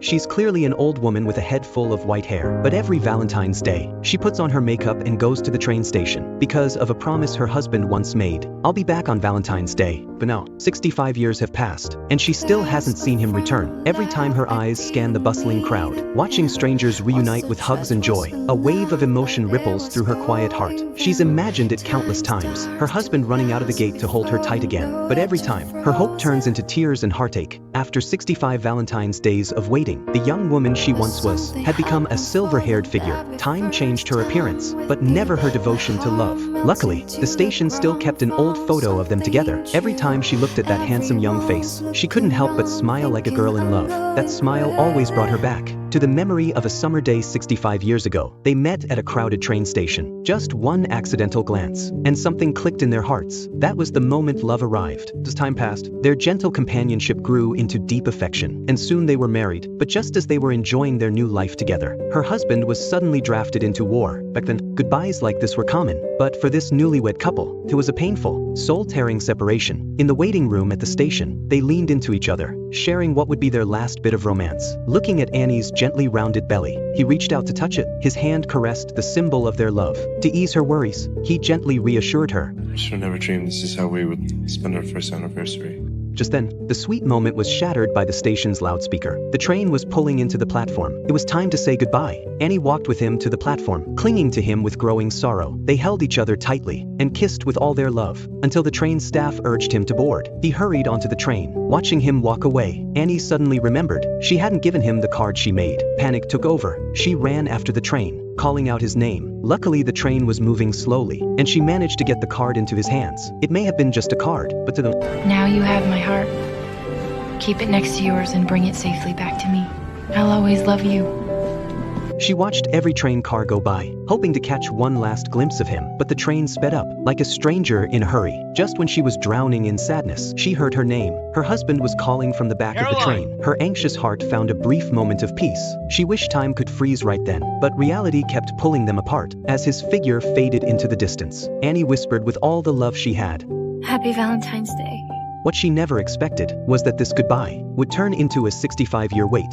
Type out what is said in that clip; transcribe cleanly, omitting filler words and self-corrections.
She's clearly an old woman with a head full of white hair. But every Valentine's Day, she puts on her makeup and goes to the train station because of a promise her husband once made. I'll be back on Valentine's Day. But no, 65 years have passed, and she still hasn't seen him return. Every time her eyes scan the bustling crowd, watching strangers reunite with hugs and joy, a wave of emotion ripples through her quiet heart. She's imagined it countless times, her husband running out of the gate to hold her tight again. But every time, her hope turns into tears and heartache. After 65 Valentine's days of waiting, the young woman she once was had become a silver-haired figure. Time changed her appearance, but never her devotion to love. Luckily, the station still kept an old photo of them together. Every time she looked at that handsome young face, she couldn't help but smile like a girl in love. That smile always brought her back to the memory of a summer day 65 years ago. They met at a crowded train station. Just one accidental glance, and something clicked in their hearts. That was the moment love arrived. As time passed, their gentle companionship grew into deep affection, and soon they were married. But just as they were enjoying their new life together, her husband was suddenly drafted into war. Back then, goodbyes like this were common, but for this newlywed couple, it was a painful, soul-tearing separation. In the waiting room at the station, they leaned into each other, sharing what would be their last bit of romance. Looking at Annie's gently rounded belly, he reached out to touch it. His hand caressed the symbol of their love. To ease her worries, he gently reassured her. I should have never dreamed this is how we would spend our first anniversary. Just then, the sweet moment was shattered by the station's loudspeaker. The train was pulling into the platform. It was time to say goodbye. Annie walked with him to the platform, clinging to him with growing sorrow. They held each other tightly and kissed with all their love, until the train staff urged him to board. He hurried onto the train. Watching him walk away, Annie suddenly remembered she hadn't given him the card she made. Panic took over. She ran after the train, calling out his name. Luckily, the train was moving slowly, and she managed to get the card into his hands. It may have been just a card, but to them, now you have my heart. Keep it next to yours and bring it safely back to me. I'll always love you. she watched every train car go by, hoping to catch one last glimpse of him. But the train sped up, like a stranger in a hurry. Just when she was drowning in sadness, she heard her name. Her husband was calling from the back of the train. Her anxious heart found a brief moment of peace. She wished time could freeze right then, but reality kept pulling them apart. As his figure faded into the distance, Annie whispered with all the love she had, Happy Valentine's Day. What she never expected was that this goodbye would turn into a 65-year wait.